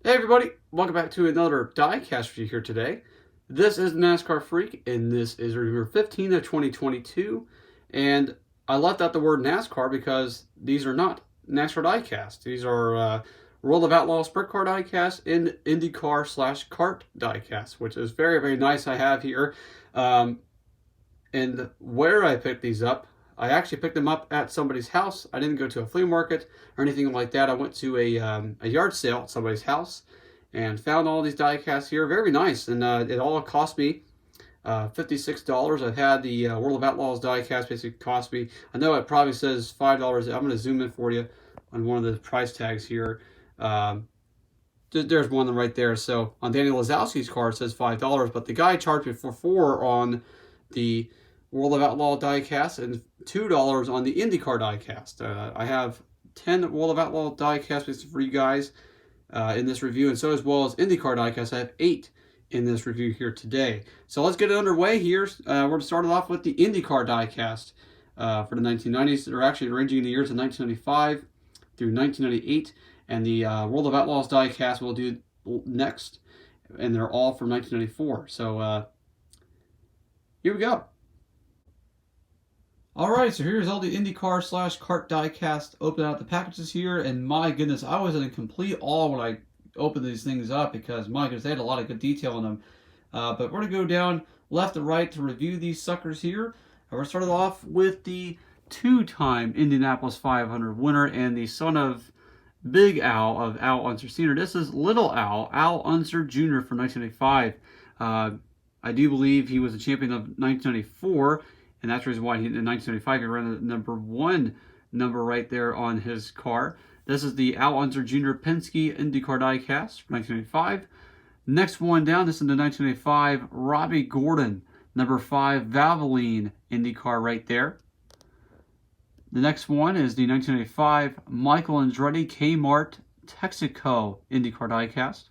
Hey everybody, welcome back to another Diecast review here today. This is NASCAR Freak, and this is review 15 of 2022. And I left out the word NASCAR because these are not NASCAR Diecast. These are World of Outlaw Sprint Car Diecast and IndyCar / Kart Diecast, which is very, very nice I have here. And where I picked these up, I actually picked them up at somebody's house. I didn't go to a flea market or anything like that. I went to a yard sale at somebody's house and found all these diecasts here. Very nice. And it all cost me $56. I've had the World of Outlaws diecast basically cost me, I know it probably says $5. I'm going to zoom in for you on one of the price tags here. There's one right there. So on Danny Lazowski's car it says $5, but the guy charged me for $4 on the World of Outlaw diecast and $2 on the IndyCar diecast. I have 10 World of Outlaw diecasts for you guys in this review, and so as well as IndyCar diecast. I have 8 in this review here today. So let's get it underway here. We're going to start it off with the IndyCar diecast for the 1990s. They're actually ranging in the years of 1995 through 1998, and the World of Outlaws diecast we'll do next, and they're all from 1994. So here we go. Alright, so here's all the IndyCar / Kart diecast open out the packages here, and my goodness, I was in complete awe when I opened these things up because, my goodness, they had a lot of good detail in them. But we're going to go down left to right to review these suckers here. And we're started off with the two-time Indianapolis 500 winner and the son of Big Al of Al Unser Sr. This is Little Al, Al Unser Jr. from 1995. I do believe he was the champion of 1994. And that's the reason why in 1975 he ran the number 1 number right there on his car. This is the Al Unser Jr. Penske IndyCar diecast from 1985. Next one down, this is the 1985 Robbie Gordon, number 5 Valvoline IndyCar right there. The next one is the 1985 Michael Andretti Kmart Texaco IndyCar diecast.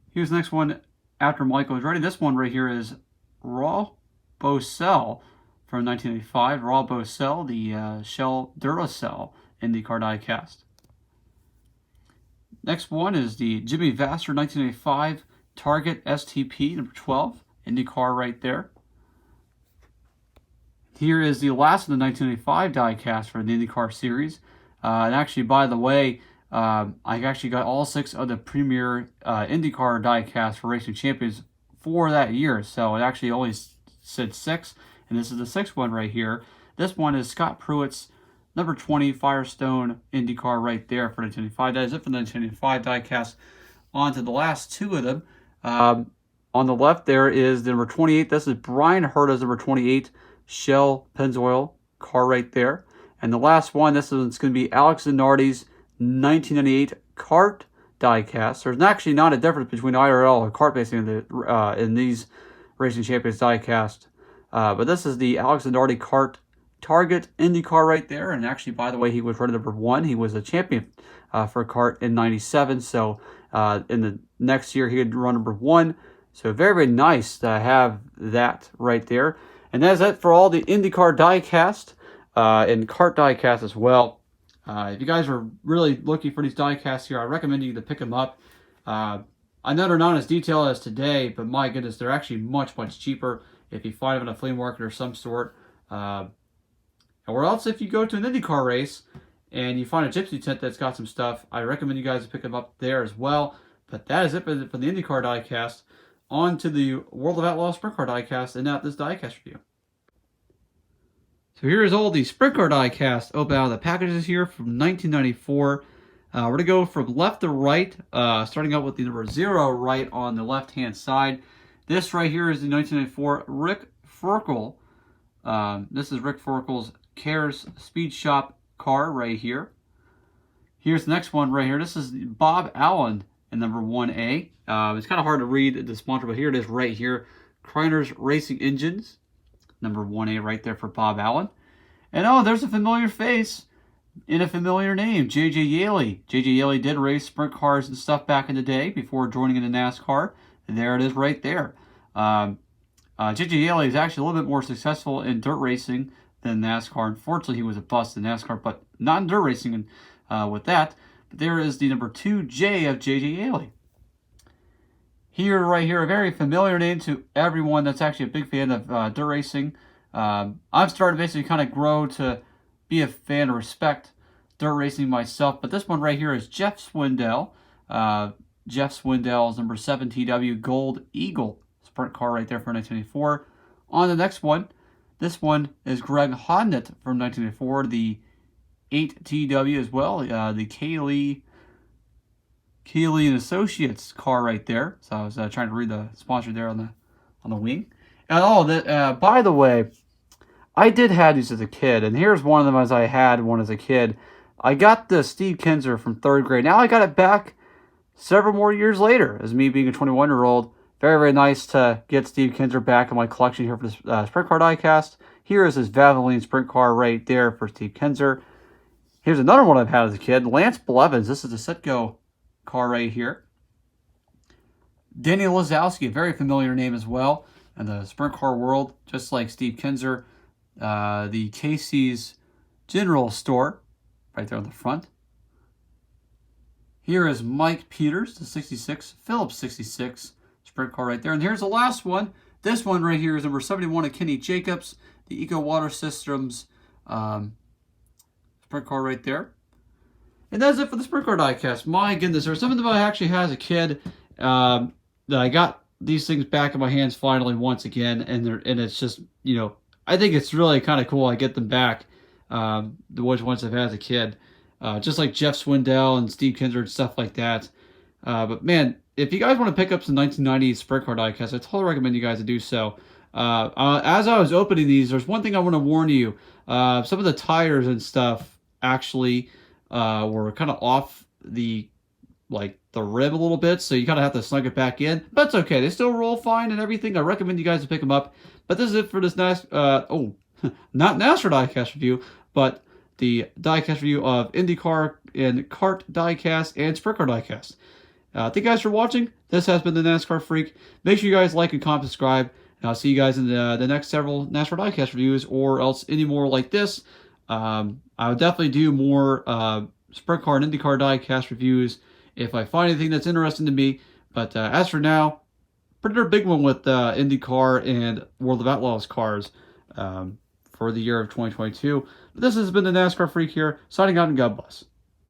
Here's the next one after Michael Andretti. This one right here is Raw Bosell from 1985, Raw Bosell, the Shell Duracell IndyCar diecast. Next one is the Jimmy Vasser 1985 Target STP number 12 IndyCar right there. Here is the last of the 1985 diecast for the IndyCar series. And actually, by the way, I actually got all 6 of the premier IndyCar diecast for Racing Champions for that year. So it actually only said 6, and this is the 6th one right here. This one is Scott Pruitt's number 20 Firestone Indy Car right there for 1985. That is it for the 1985 diecast. On to the last 2 of them. On the left there is the number 28. This is Brian Herta's number 28 Shell Pennzoil car right there. And the last one, this is going to be Alex Zanardi's 1998 Kart diecast. There's actually not a difference between IRL and kart racing in these Racing Champions diecast. But this is the Alex Zanardi Kart Target IndyCar right there. And actually, by the way, he was running number 1. He was a champion for kart in 97. So in the next year, he would run number 1. So very, very nice to have that right there. And that's it for all the IndyCar diecast and kart diecast as well. If you guys are really looking for these diecasts here, I recommend you to pick them up. I know they're not as detailed as today, but my goodness, they're actually much, much cheaper if you find them in a flea market or some sort. Or else if you go to an IndyCar race and you find a gypsy tent that's got some stuff, I recommend you guys to pick them up there as well. But that is it for the IndyCar diecast. On to the World of Outlaw Sprint Car diecast, and now this diecast review. So here is all the Sprint Car diecast open out of the packages here from 1994. We're going to go from left to right, starting out with the number 0 right on the left-hand side. This right here is the 1994 Rick Ferkel. This is Rick Ferkel's Cares Speed Shop car right here. Here's the next one right here. This is Bob Allen in number 1A. It's kind of hard to read the sponsor, but here it is right here. Kreiner's Racing Engines, number 1A right there for Bob Allen. And oh, there's a familiar face in a familiar name, J.J. Yaley. J.J. Yaley did race sprint cars and stuff back in the day before joining into NASCAR. And there it is right there. J.J. Yaley is actually a little bit more successful in dirt racing than NASCAR. Unfortunately, he was a bust in NASCAR, but not in dirt racing with that. there is the number 2J of J.J. Yeley. Right here, a very familiar name to everyone that's actually a big fan of dirt racing. I've started basically kind of grow to be a fan of respect dirt racing myself, but this one right here is Jeff Swindell. Jeff Swindell's number 7 TW Gold Eagle sprint car right there for 1984. On the next one, this one is Greg Hodnett from 1984, the 8 TW as well, the Kaylee and Associates car right there. So I was trying to read the sponsor there on the wing. And by the way, I did have these as a kid, and here's one of them as I had one as a kid. I got the Steve Kinser from 3rd grade. Now I got it back several more years later as me being a 21-year-old. Very, very nice to get Steve Kinser back in my collection here for this sprint car diecast. Here is his Valvoline sprint car right there for Steve Kinser. Here's another one I've had as a kid, Lance Blevins. This is a Citgo car right here. Danny Lazowski, a very familiar name as well in the sprint car world, just like Steve Kinser. The Casey's General Store right there on the front. Here is Mike Peters, the 66, Phillips 66 sprint car right there. And here's the last one. This one right here is number 71 of Kenny Jacobs, the Eco Water Systems sprint car right there. And that's it for the sprint car diecast. My goodness, there's some of them I actually had as a kid that I got these things back in my hands finally once again, and it's just, you know, I think it's really kind of cool I get them back, the ones I've had as a kid. Just like Jeff Swindell and Steve Kinser and stuff like that. But man, if you guys want to pick up some 1990s sprint car diecast, I totally recommend you guys to do so. As I was opening these, there's one thing I want to warn you. Some of the tires and stuff actually were kind of off the rim a little bit, so you kind of have to snug it back in. But it's okay. They still roll fine and everything. I recommend you guys to pick them up. But this is it for this not NASCAR diecast review, but the diecast review of IndyCar and kart diecast and sprint car diecast. Thank you guys for watching. This has been the NASCAR Freak. Make sure you guys like and comment, subscribe, and I'll see you guys in the next several NASCAR diecast reviews, or else any more like this. I would definitely do more sprint car and IndyCar diecast reviews if I find anything that's interesting to me. But as for now, pretty big one with IndyCar and World of Outlaws cars for the year of 2022. But this has been the NASCAR Freak here, signing out, and God bless.